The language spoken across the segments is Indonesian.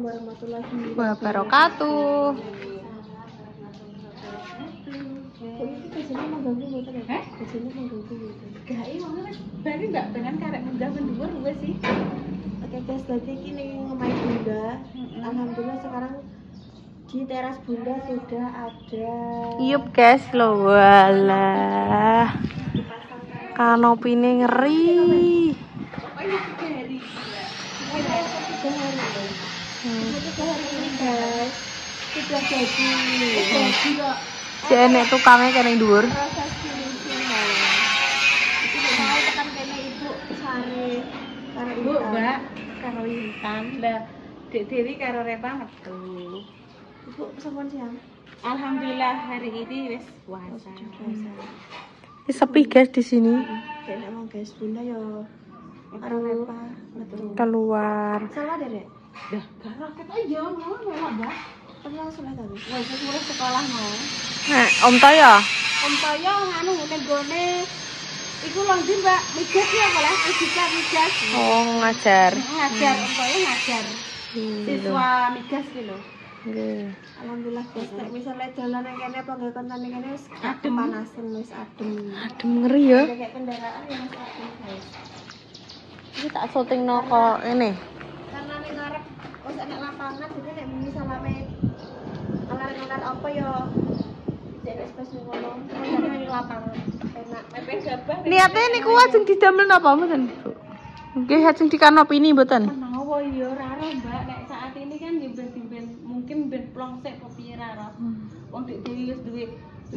warahmatullahi wabarakatuh. Berarti mbak dengan karek munggah menduwur gue sih. Oke guys, berarti ini ngemain bunda. Alhamdulillah sekarang di teras bunda sudah ada. Yup guys, lo walah. Kanopi ini ngeri. Pokoknya 3 hari. 3 hari ini guys sudah jadi. Jadi kok Si enek tukangnya kena dhuwur. Proses finishing lah. Itu mau tekan kene ibu sare karo Bu, ibu. Mbak, karo Intan. Lah, Dek Dewi karo Repa metu. Ibu sampun siang. Alhamdulillah hari ini wis puasa. Sepi guys di sini. Kayak mau guys, bunda yo karo Repa betul. Keluar. Salah deh, Dek. Dah, karo kita yo mau melok, Mbak. Pernah sudah tadi. Wes mulai sekolah mau. Nah, Om Toyo. Om Toyo nganu nenggone iku lho ndi, Mbak? Migas ya apa lah? Migas. Oh, ngajar. Ngajar, Om Toyo ngajar. Siswa migas ki lho. Nggih. Alhamdulillah guys, nek misalnya jalan yang kene apa nggak konten yang kene wis panasan wis adem. Adem ngeri ya. Kayak kendaraan yang wis adem guys. Iki tak syuting no kok ini. Karena ning ngarep wis enak lapangan, jadi nek misalnya kelar apa ya jadi space ning ngono. Jadi ning lapangan enak. Mepet gabah. Niatnya niku ajeng didamel napa mboten, Bu? Nggih, ajeng di kanopi ini mboten. Menawa ya ora ro, Mbak. Nek saat ini kan ben mungkin ben plongsek apa piye ra ro. Wong Dek Dewi wis duwe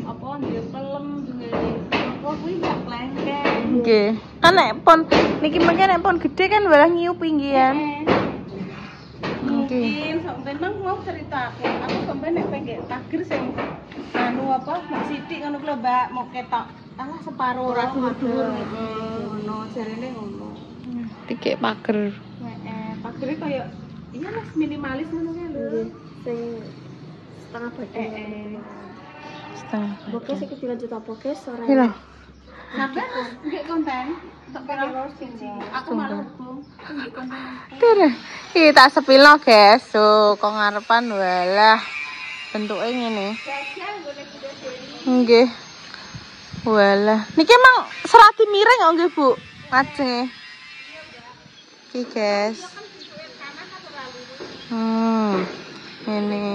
apa duwe pelem, duwe apa kuwi gak plengkeng. Nggih. Kan nek pon niki mengke nek pon gede kan walah ngiup pinggian. Mungkin sampeyan mau cerita aku sampeyan nek pengen tager sing anu apa nek sithik ngono ku lho Mbak mau ketok alah separo ora dhuwur-dhuwur ngono jarene ngono. Dikek pager. Pagere koyo iya lah minimalis ngono kan lho. Sing setengah badan. Setengah. Oke, sing dilanjut apa guys? Sore. Iya. Sampeyan nggih konten tak kira aku malah hubung nggih konten. Tere. Ih, tak sepilo, guys. So, kok ngarepan walah. Bentuke ngene. Jajal golek Bunda Dewi. Nggih. Walah. Niki emang serati miring kok nggih, Bu? Ajenge. Iki, guys. Ini.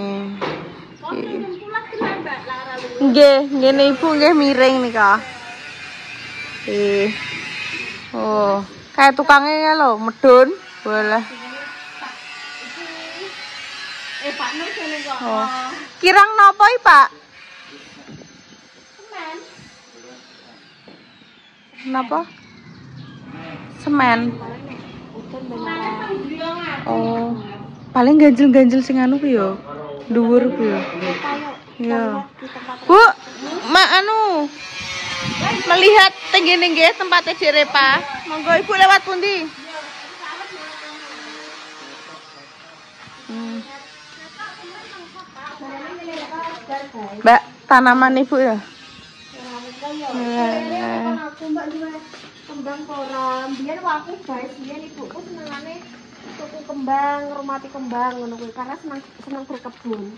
Nggih, ngene Ibu nggih miring nika. Oh, kayak tukangnya lho, medun. Walah. Pak Nur kene kok. Oh. Kirang napa iki, Pak? Semen. Napa? Semen. Oh. Paling ganjel-ganjel sing anu ku ya. Dhuwur ku ya. Iya. Bu, anu. Melihat tenggene nggih tempatnya Dek Repa. Monggo Ibu lewat pundi? Mbak, tanaman Ibu ya? Aku Mbak juga kembang koram. Biar aku guys, biar ibuku senengane tuku kembang, ngurmati kembang ngono kuwi karena seneng berkebun.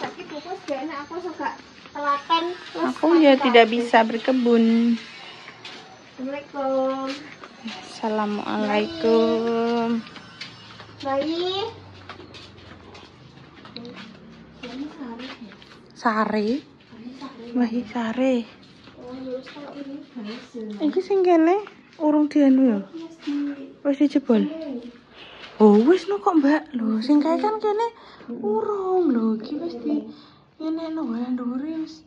Saiki buku gak enak aku suka telaten. Aku ya tidak bisa berkebun. Assalamualaikum. Assalamualaikum. Bayi. Sare. Wahi sare. Oh, lurus kalau ini guys. Iki sing kene urung dianu ya. Wis dijebol. Oh, wis no kok, Mbak. Lho, sing kae kan kene urung lho. Iki wis di ngene no wae ndure wis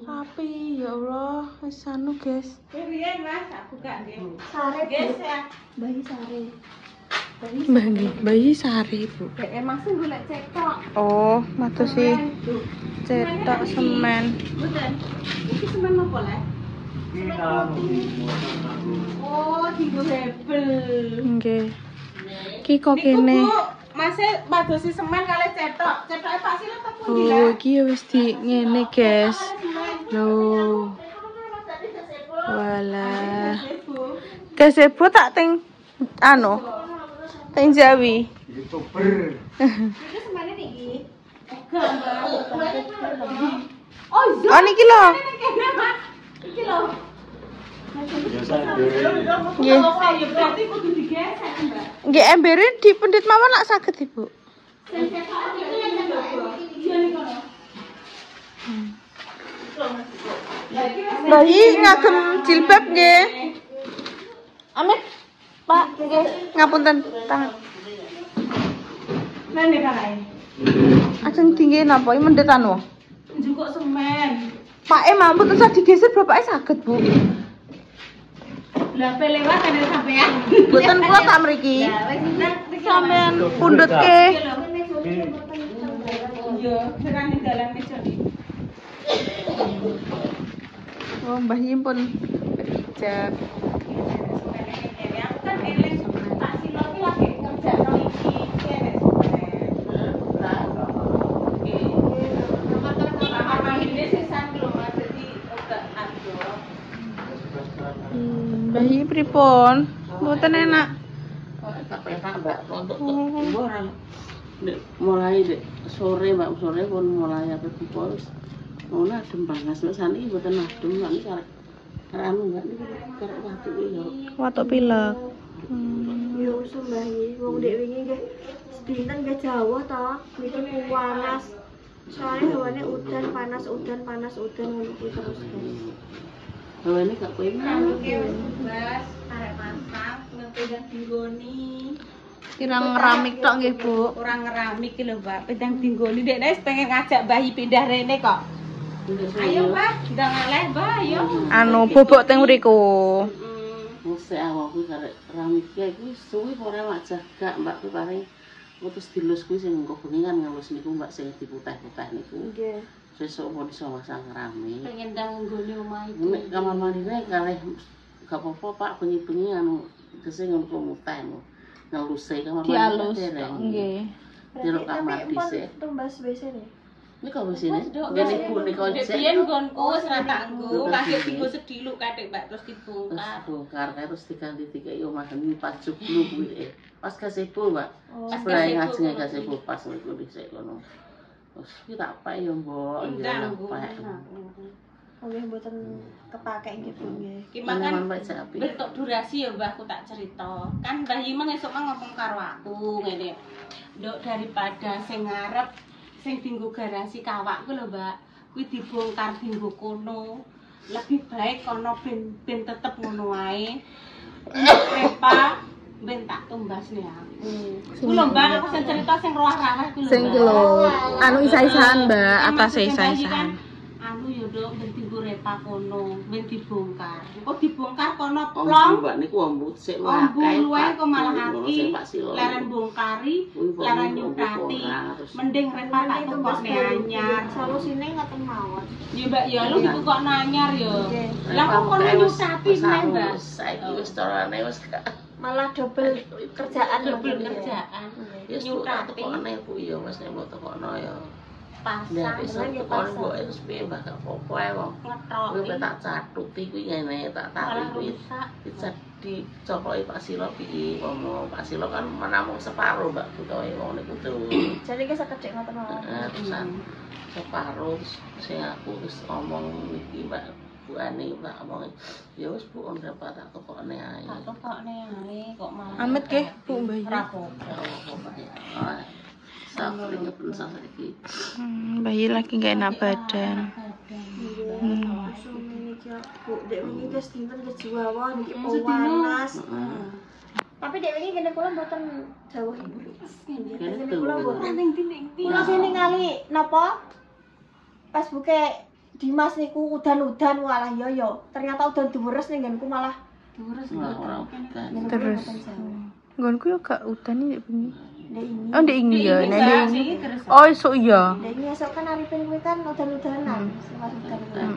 rapi. Ya Allah, wis anu, guys. Riyen Mas, aku gak nggih. Sare, Guys Bu. ya. Bayi sare. Mbak nggih, bayi sare, Bu. Emang sing golek cetok. Oh, matur sih. Cetok semen. Mboten. Iki semen apa le? Oh, dienggo hebel. Nggih. Ki kok kene. Masih madosi semen kali cetok. Cetoke Pak Silo ta pundi Oh, iki ya wis di ngene, guys. Loh. Walah. Gazebo tak teng anu. Teng Jawi. YouTuber. Iki semane iki. Enggak, Mbak. Oh, iya. Oh niki lho. Kene, Mas. Iki lho. Ya sadar. Nggih. Ya berarti kudu digesek, Mbak. Nggih embere dipendhit mawon nak saged Ibu. Sing ketok iki lho, Mbak. Iya nih kono. Bayi ngagem jilbab nggih. Amit. Pak, nggih. Ngapunten, tangan. Nene karae. Ajeng tinggi napa iki mendhet anu. Njukuk semen. Pak mampu terus digeser bapake saged, Bu. Lah lewat kan sampean. Mboten kula tak mriki. Sampean pundhutke. Iya, serang ning dalan meja iki. Oh, Mbah Yim pun berhijab. Aku kan eling Pak Silo ki lagi ngerjakno iki. Kene Mbah Yim pripun? Mboten enak. Tak penak Mbak untuk mulai dek sore Mbak sore pun mulai apa pun ngono adem panas Mbak saniki mboten adem lan karek anu Mbak niki karek watu yo. Watuk pilek. Yo sembahi wong dek wingi nggih sedinten nggih Jawa to, niki panas. Soalnya hawane udan panas ngono kuwi terus. Hawa ini gak kowe anu ki wis bebas arek masak ngepedang dinggoni. Kirang ngeramik tok nggih, Bu. Kurang ngeramik ki lho, Mbak. Pedang dinggoni Dek wis pengen ngajak bayi pindah rene kok. Ayo, Mbak, ndang ngaleh, Mbak, ayo. Anu bobok teng mriku. mesti awakku karek ramike iki suwi ora mak jaga Mbak kuwi paring putus dilus kuwi sing engko bengi kan ngelus niku Mbak sing diputih-putih niku. Nggih. Sesuk mau iso masang rame. Pengen ndang nggone omah iki. Nek kamar mandine kalih gak apa-apa Pak bengi-bengi anu kese ngono muteh ngeluse kamar mandi. Dialus. Nggih. Jeruk kamar dhisik. Tumbas WC ne. Nika wis ini. Ngene ibu nika Dek biyen nggonku wis ra tak nggo, lagi dienggo sediluk kathik Mbak terus dibongkar. Bongkar terus diganti dikai omah ini pajuk lu kuwi. Pas gazebo Mbak. Pas Sebelah gazebo. ngajenge gazebo pas niku dhisik kono. Terus ki tak pae yo Mbok, ya Ndang nggo. pae. Nggih mboten kepake nggih Bu nggih. Ki mangan Mbak Japi. bentuk durasi ya Mbah aku tak cerita. Kan Mbah Yimang esuk mah ngomong karo aku ngene. Nduk daripada sing ngarep sing dienggo garasi kawakku lho Mbak, kuwi dibongkar dienggo kono. Lebih baik kono ben tetep ngono wae. Repa ben tak tumbasne aku. Ku lho Mbak, aku sing cerita sing roah-rawah ku lho. Sing ki lho, anu isa-isahan, Mbak, atase isa-isahan. Anu yo Nduk ben dienggo repa kono, ben dibongkar. Kok dibongkar kono Om plong. Mbak niku ombut sik Ombu luwe kok malah sing aki. Pak Silo. Leren bongkari, Kuwi kok leren ombut nyutati. ora, terus Mending repa tak tukokne anyar. Solusine ngoten mawon. Ya Mbak, ya lu ditukokno anyar ya. Lah kok kono nyutati meneh, Mbak. Saiki wis carane wis gak Malah double kerjaan Double mungkin ya. kerjaan. ya Nyutati. tukokne Bu ya wis nek mbok tukokno ya. Pasang Nek wis bener ya, tukokne pasang. mbok wis piye Mbak gak apa-apa ae wong. Kuwi ngetok. tak catuti kuwi ngene tak tarik Malah kuwi. rusak. Bisa dicokoki Pak Silo piye ngomong Pak Silo kan menamung separo Mbak butuhe wong niku tuh. Jadi ki sekedhik ngoten mawon. Terusan separo sing aku wis omong iki Mbak Bu Ani tak omong ya wis Bu on dapat tak tukokne ae. Tak tukokne ae kok malah. Amit nggih, Bu Mbah Yim. Rapopo. Sampai kepensa saiki. Mbah Yim lagi gak enak badan. Ini ki Bu dek wingi wis dinten ke Jawa niki Sedina. panas. Heeh. Tapi dek wingi kene kula mboten jauh Ibu. Kene Kene tuh. kula mboten. Dinding. Kula sini ngali napa? Pas buke Dimas niku udan-udan walah yo. Ternyata udan deres ning nggonku malah Terus Ora udan. Terus nggonku yo gak udan iki bengi. ndek ini. Oh, ndek ini ya, nek ndek ini. terus. Oh, esuk iya. Ndek ini esuk kan aripin kuwi kan udan-udanan. Sewat udan.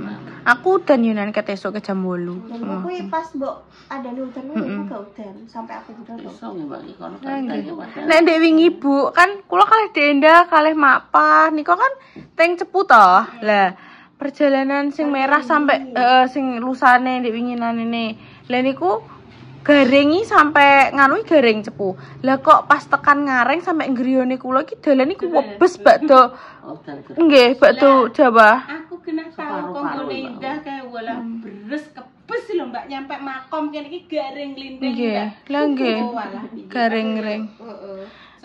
Aku udan yo nan ket esuk ke jam 8. Dan kuwi pas mbok adane udan kuwi gak udan sampai aku budal kok. Iso nggih Mbak iki kono kan padahal. Nek ndek wingi Bu, kan kula kalih Denda, kalih Mapah, nika kan teng Cepu toh. Lah, perjalanan sing merah sampai sing lusane ndek winginan ini. Lah niku garingi sampai nganu garing cepu. Lah kok pas tekan Ngareng sampai griyone kula iki dalan iku webes bakdo. Nggih, bakdo Jawa. Aku kena tahu konggone Indah kayak wala beres kepes lho Mbak nyampe makom kene iki garing lindeng. Nggih, lah nggih. Garing-garing. Heeh.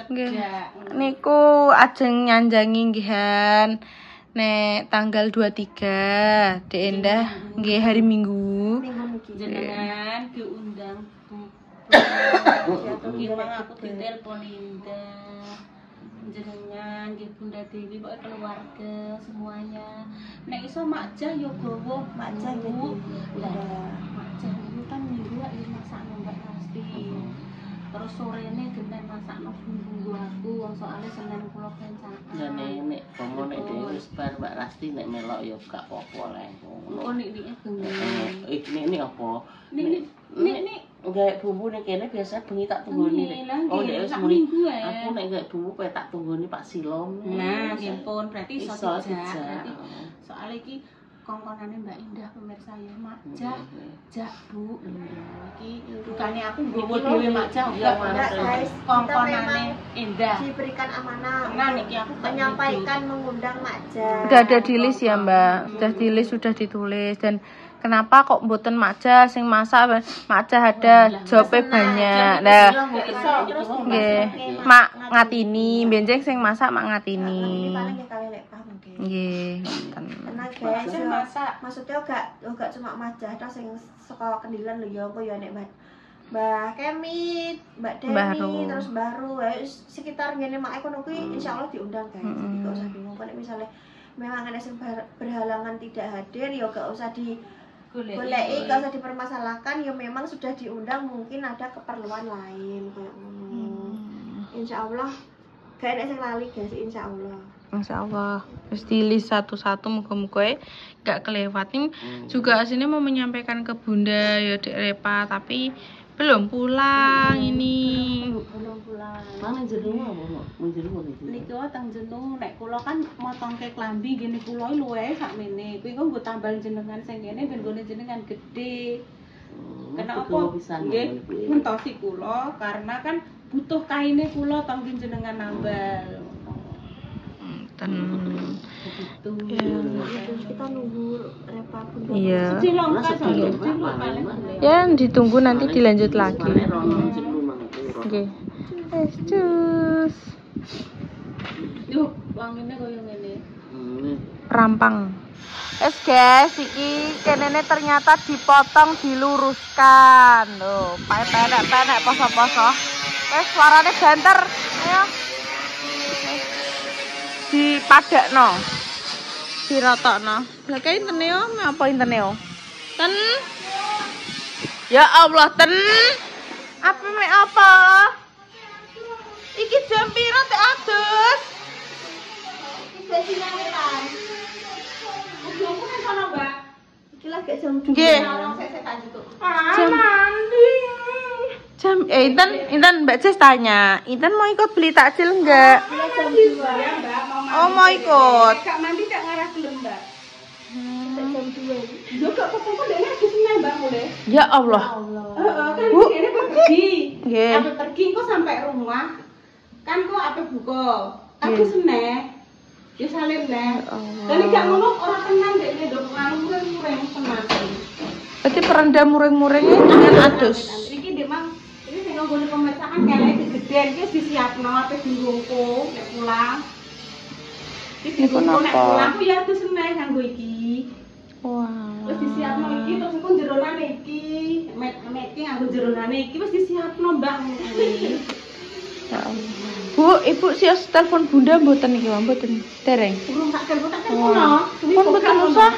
Nggih. Sedak. Niku ajeng nyanjangi nggihan nek tanggal 23 Dek Endah nggih hari Minggu. Jenengan diundang Gimana aku ditelepon Indah. Jenengan nggih Bunda Dewi kok keluarga semuanya. Nek iso makjah yo gowo Makjah nggih, Bu. Bu. Lah makjah niku kan minggu ya masakno Mbak pasti. Terus sorene genten masakno bumbu aku wong soalnya Senin kula kencang. Ya nek pomo nek dhewe wis bar Mbak Rasti nek melok ya gak apa-apa leh. Oh nek bengi. Ini apa? Nek Gawe bumbu nek kene biasa bengi tak tunggoni. Oh nek wis muni. Aku nek gawe bumbu pe tak tunggoni Pak Silom. Nah, nggih berarti iso Iso dijak. dijak. Berarti soalnya iki kongkonane Mbak Indah pemirsa ya makjah. Jak Bu. Iki bukannya aku nggowo dhewe makjah enggak Enggak, guys. Kita kongkonane memang Indah. diberikan amanah Nah niki aku menyampaikan mengundang makjah. Sudah ada di list ya Mbak, sudah di list, sudah ditulis. Dan kenapa kok mboten makjah sing masak makjah ada jope banyak. Nah, nggih. Mak ngatini, benjing sing masak mak ngatini. Paling ya kali lek paham mungkin. Nggih, ngoten. Tenang guys, Sing yo. masak. Maksudnya gak cuma majah tok sing saka Kendilan lho ya apa ya nek Mbak Kemi, Mbak Deni, Baru. terus baru sekitar ngene mak kono kuwi insyaallah diundang guys. Jadi gak usah bingung kok nek misale memang ada sing berhalangan tidak hadir ya gak usah goleki, gak usah dipermasalahkan ya memang sudah diundang mungkin ada keperluan lain kayak ngono. Insyaallah gak ada sing lali guys insyaallah. Insyaallah. Terus di list satu-satu muga-muga gak kelewat. Ini juga aslinya mau menyampaikan ke Bunda ya Dek Repa tapi belum pulang ini. Belum pulang. Mana jenenge apa, Mak? Menjeneng iki. Niki wae teng jeneng nek kula kan motongke klambi ngene kula luwe sakmene. Kuwi kok nggo tambal jenengan sing kene ben gone jenengan gedhe. Kenapa? Nggih, mentosi kula karena kan butuh kaine kula teng jenengan nambal. Begitu. Terus kita nunggu Repa Bunda. Iya. Cilongka soalnya cilok paling. Ya ditunggu nanti dilanjut lagi. Oke. Cus. Duh, wangine koyo ngene. Rampang. Guys, iki kenene ternyata dipotong diluruskan. Loh, pendek-pendek poso-poso. Suarane banter. Ayo. Dipadakno. Dirotokno. Lah kae intene yo, apa intene yo? Ten. Ya Allah, ten. Apa me apa? Iki jam pira teh adus? Iki sinamiran. Ujungku nang sono, Mbak. Iki lagi jam 2. Nggih. Saya tak jutuk. Jam Intan Mbak Cis tanya, Intan mau ikut beli takjil enggak? Jam 2. Ya, Mbak, mau mandi. Oh, mau ikut. Kak mandi tak ngarah gelem, Mbak. Jam 2. Lho kok ketemu dene di sini, Mbak, boleh? Ya Allah. Heeh, kan Bu. dene pergi. Nggih. Apa pergi kok sampai rumah? Kan kok apa buka? Aku seneh. Ya salim neh. Dan gak ngono ora tenan dekne ndok ngalung-ngalung tenan. Berarti perendam muring-muringnya dengan adus. Iki ndek Mang, iki sing nggone pemeriksaan kelek digeden iki disiapno ape dingungku nek pulang. Iki dingungku nek pulang ku ya adus seneh kanggo iki. Wah. Wis disiapno iki terus aku jeronane iki. Met iki nganggo jeronane iki wis disiapno Mbak kuwi. Ya Allah. Bu, Ibu sios telepon Bunda mboten iki, mboten. Dereng. Urung tak telepon no. Pun mboten usah.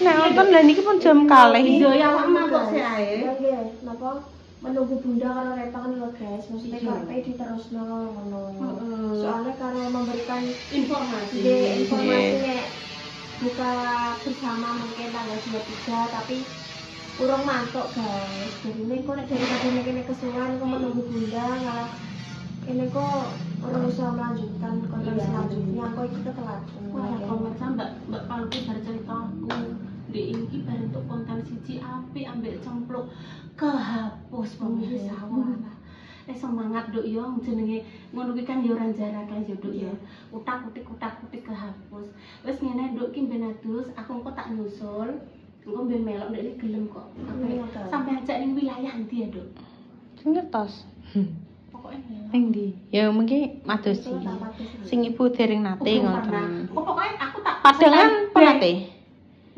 Nek nonton lah niki pun jam kalih. Iya ya awakmu kok sih ae. Ya nggih, napa menunggu Bunda karo Repa kan lho guys, maksudnya karepe diterusno ngono. Soalnya karena memberikan Informasi. informasinya buka bersama mungkin tanggal 23 tapi urung mantuk guys. Jadi ini kok nek daripada kene kesuwen kok menunggu Bunda malah ini kok orang bisa melanjutkan konten selanjutnya kok kita telat. Wah, pemirsa Mbak Palpi dari cerita aku. Di ini baru untuk konten siji api ambek cempluk kehapus. Wes pemirsa walah. Semangat Duk yo jenenge ngono kuwi kan yo ora jarakan yo Duk yo. Utak-utik kehapus. Wes ngene Duk ki ben adus, aku engko tak nyusul. Engko ben melok nek gelem kok. Sampai ajak ning wilayah ndi ya Duk? Sing ngertos. Pokoke melok. Ning ndi? Ya mungkin madosi. Sing ibu dereng nate ngoten. Kok pokoke aku tak Padangan penate.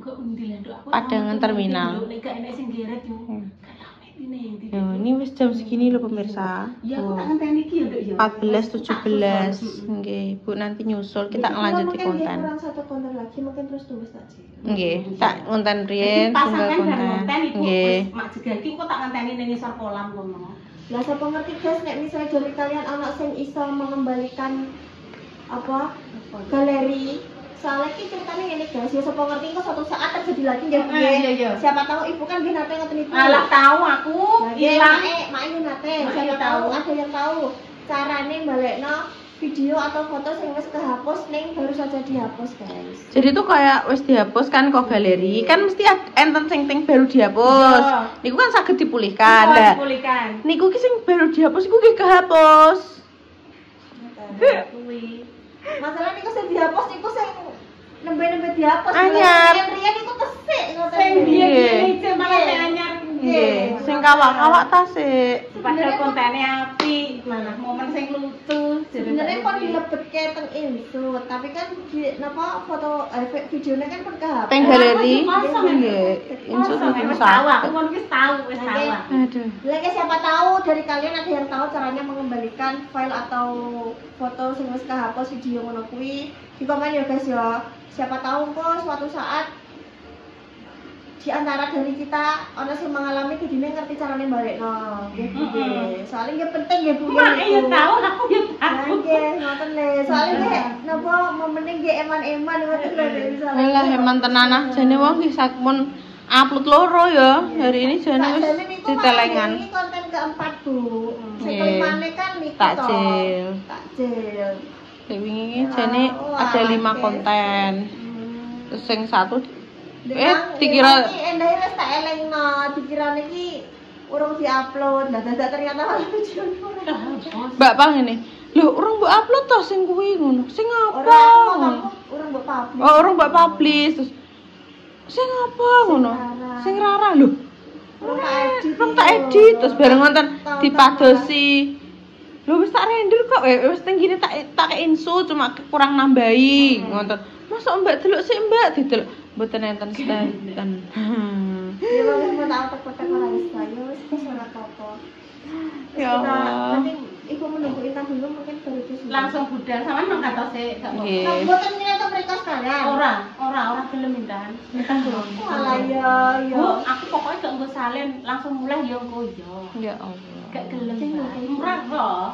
Kok undi lah Duk aku. Padangan terminal. Nek gak enek sing geret yo. Gak tau nek dine ndi. Ya, ini wis jam segini loh pemirsa. Ya aku tak ngenteni iki yo Duk yo. 14 17. Nggih, Bu nanti nyusul kita ngelanjuti konten. Kurang satu konten lagi mungkin terus tulis tak sih. Nggih, tak konten riyen tunggal konten. Nggih. Mak jegaki kok tak ngenteni ning ngisor kolam kono. Lah sapa ngerti guys nek misalnya dari kalian anak sing iso mengembalikan apa galeri. Soalnya ki ceritanya ngene guys, ya sapa ngerti kok suatu saat terjadi lagi nggih piye. Iya. Siapa tahu ibu kan nggih nate ngoten ibu. Alah tahu aku Hilang ilang. mak nggih nate. Mak Siapa tahu. tahu ada yang tahu carane balekno video atau foto sing wis kehapus ning baru saja dihapus guys. Jadi tuh kayak wis dihapus kan kok galeri, kan mesti enten sing baru dihapus. Iya. Niku kan saged dipulihkan. Lah, Dipulihkan. niku ki sing baru dihapus iku ki kehapus. Kuwi. Masalah niku sing dihapus niku sing nembe-nembe dihapus. Anyar. Riyen niku tesik ngoten. Sing lho. biyen Iya. iki malah sing anyar. Nggih, sing kawak-kawak tasik. Padahal kontennya api, malah momen sing lucu. Sebenarnya kon dilebetke teng insut, tapi kan di napa foto videonya kan pun kehapus. Teng galeri. Kosong, Nggih, insut Kosong, niku wis tahu aku saged. ngono wis tahu, wis tahu. Aduh. Lagi siapa tahu dari kalian ada yang tahu caranya mengembalikan file atau foto sing wis kehapus video ngono kuwi di komen ya guys ya. Siapa tahu kok suatu saat di antara dari kita ono sing mengalami kudune ngerti carane balekno. Nggih Bu. Soalnya nggih penting nggih Bu. Mak ya tahu, aku ya tahu. Nggih, ngoten le. Soalnya nggih napa momennya nggih eman-eman ngoten lho misalnya. Alah heman tenan ah jane wong ki sakmun upload loro ya. Hari ini jane wis ditelengan. Ini konten keempat Bu. Sing Nggih. kelimane kan niku Takjil. Takjil. Kayak wingi jane ada 5 konten. Terus sing satu dikira endahe wis tak elengno, dikirane iki urung diupload. Lah dadak ternyata video Mbak Pang ini. Lho, urung mbok upload to sing kuwi ngono. Sing apa? Orang urung mbok publish. Oh, urung mbok publish terus. Sing apa ngono? Sing rara lho. Urung tak edit terus bareng wonten dipadosi. Lho wis tak render kok, wis teng gini tak insu cuma kurang nambahi ngoten. Masuk Mbak delok sik Mbak didelok mboten enten stanten. Ya wis mau tak otak-otak ora wis bae wis ora apa-apa. Ya Allah. Nanti ibu menunggu Intan dulu mungkin baru bisa. Langsung budal sama nang kata sik gak apa-apa. Nggih. Mboten nyata mereka sekarang. Ora gelem Intan. Alah ya. Bu, aku pokoknya gak nggo salin, langsung mulai ya engko ya. Ya Allah. Gak gelem. Murah kok.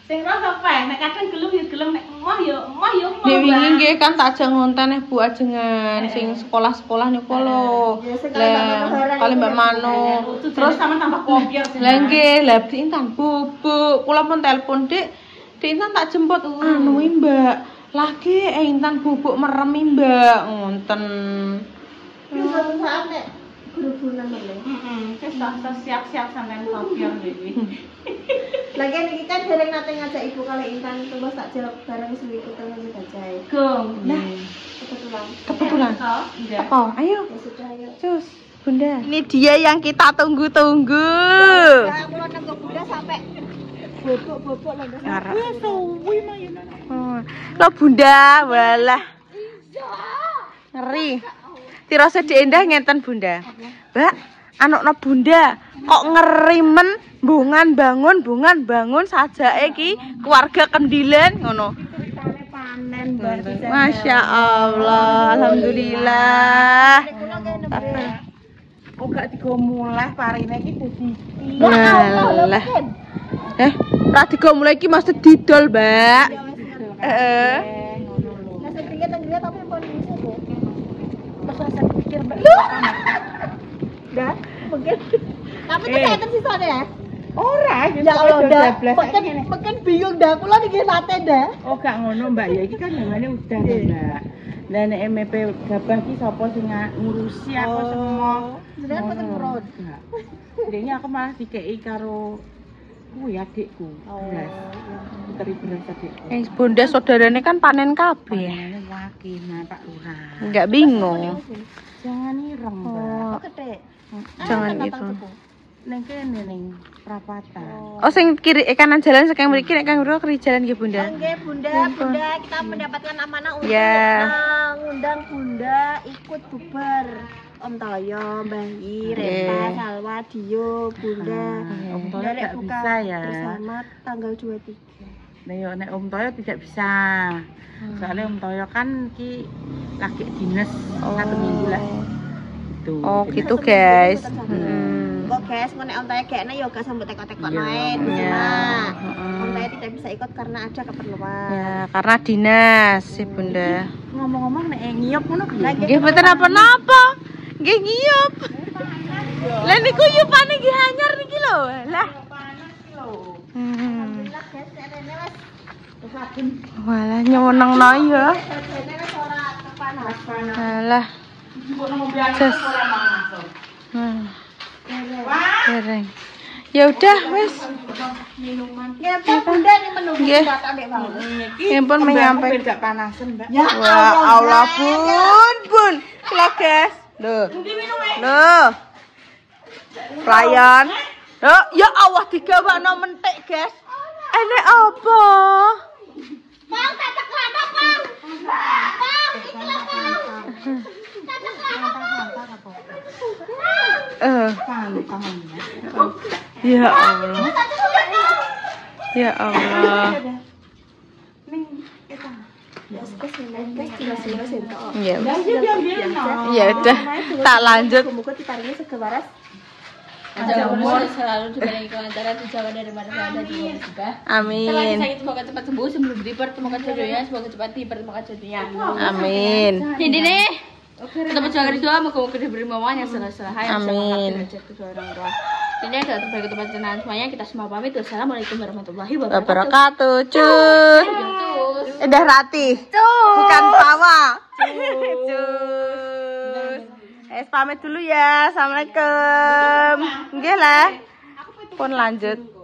Sing rasa peh, nek kadang gelem ya gelem, nek emoh ya emoh. Nek wingi nggih kan tak ajak ngonten Bu ajengan sing sekolah-sekolah niku lho. Lah, kali Mbak Mano. Terus sama tambah kopior. Lah nggih, lah Intan bubuk. Kula pun telepon, Dik. Dik Intan tak jemput anu Mbak. Lagi Intan bubuk merem Mbak ngoten. Wis suatu saat nek guru-gurunan lho. Wis tak siap-siap sampean kopior iki. Lagi ini kan dereng nate ngajak ibu kali Intan coba tak jawab bareng seliput temen Bajai. Gong. Nah, Kebetulan. Oh, iya. apa? Ayo. Ya sudah ayo. Cus, Bunda. Ini dia yang kita tunggu-tunggu. Nah, kalau nunggu Bunda sampai bobok-bobok lho. Ngarep. Lo Bunda, walah. Ngeri. Tirose diendah ngenten Bunda. Mbak, anakno Bunda kok ngeri men bungan bangun sajake iki keluarga Kendilen ngono. Panen Masya Allah, alhamdulillah. kok gak digo mulai parine iki dadi Walah. Ora digo mulai iki mesti didol, Mbak. Heeh. Nah, settingnya tenggine tapi pun bisa Bu. terus rasa pikir Mbak. Dah, mungkin. Tapi kesehatan sisane ya. Ora, Ya Allah, dah. Mungkin bingung dah, kula niki nate dah. Oh, gak ngono, Mbak. Ya iki kan namanya udah, Mbak. Lah nek MP gabah ki sapa sing ngurusi apa semua? Jenengan mboten nurut. Kayaknya aku malah dikei karo kuwi adikku. Beras. Putri beras adikku. Bunda saudarane kan panen kabeh. Panenane wakil Pak Lurah. Enggak bingung. Jangan ireng, Mbak. Oh, gede. Jangan Kenapa itu. tepung? Neng kene ning perapatan. Oh sing kiri kanan jalan saking mriki nek kang kiri jalan nggih Bunda. Oke, Bunda, Bunda, kita mendapatkan amanah untuk Ya. ngundang Bunda ikut bubar. Om Toyo, Mbah Yi, Repa, Salwa, Dio, Bunda. Om Toyo Dari nggak buka bisa ya. bersama tanggal 23. Nek Om Toyo tidak bisa. Soalnya Om Toyo kan ki lagi dinas 1 minggu lah. Gitu. Oh, gitu guys. Kok guys, mau Om Toyo kayaknya yoga sambil teko-teko main di Iya. sana. Om Toyo tidak bisa ikut karena ada keperluan. Ya, karena dinas sih Bunda. Ngomong-ngomong nek ngiyop ngono Lagi Nggih mboten apa-napa. Nggih ngiyup. Lah niku yupane nggih anyar niki lho. Lah. Alhamdulillah guys, rene wis Walah nyonengno ya. rene wis ora kepanas. Alah. Jas. Dereng. Ya udah wis. Ya, Pak Bunda ini menunggu Nggih. kita ambek bang. Impun menyampaikan. gak panasan, Mbak. Ya Wah, Allah bun. Loh guys. Loh. Loh. Pelayan. Loh, ya Allah digawakno mentik, guys. Enek apa? Bang, tak celana, Bang. Bang, iki lho, Bang. Tak Ya Allah. Ya Allah. Ya. Ya udah. Tak lanjut. Muka ditaruhnya segewaras. Panjang umur selalu diberikan kelancaran dijauhkan dari mana-mana juga musibah. Amin. Sakit semoga cepat sembuh sebelum dipertemukan jodohnya, semoga cepat dipertemukan jodohnya. Amin. Ini nih. Kita berjaga di doa, moga-moga diberi mawanya salah-salah yang Amin. derajat kedua orang tua. Ini adalah terbaik untuk panjenengan semuanya. Kita semua pamit. Wassalamualaikum warahmatullahi wabarakatuh. Wabarakatuh. Cus. Udah Rati. Bukan Pawa. Cus. Pamit dulu ya. Assalamualaikum. Nggih lah. Pun lanjut.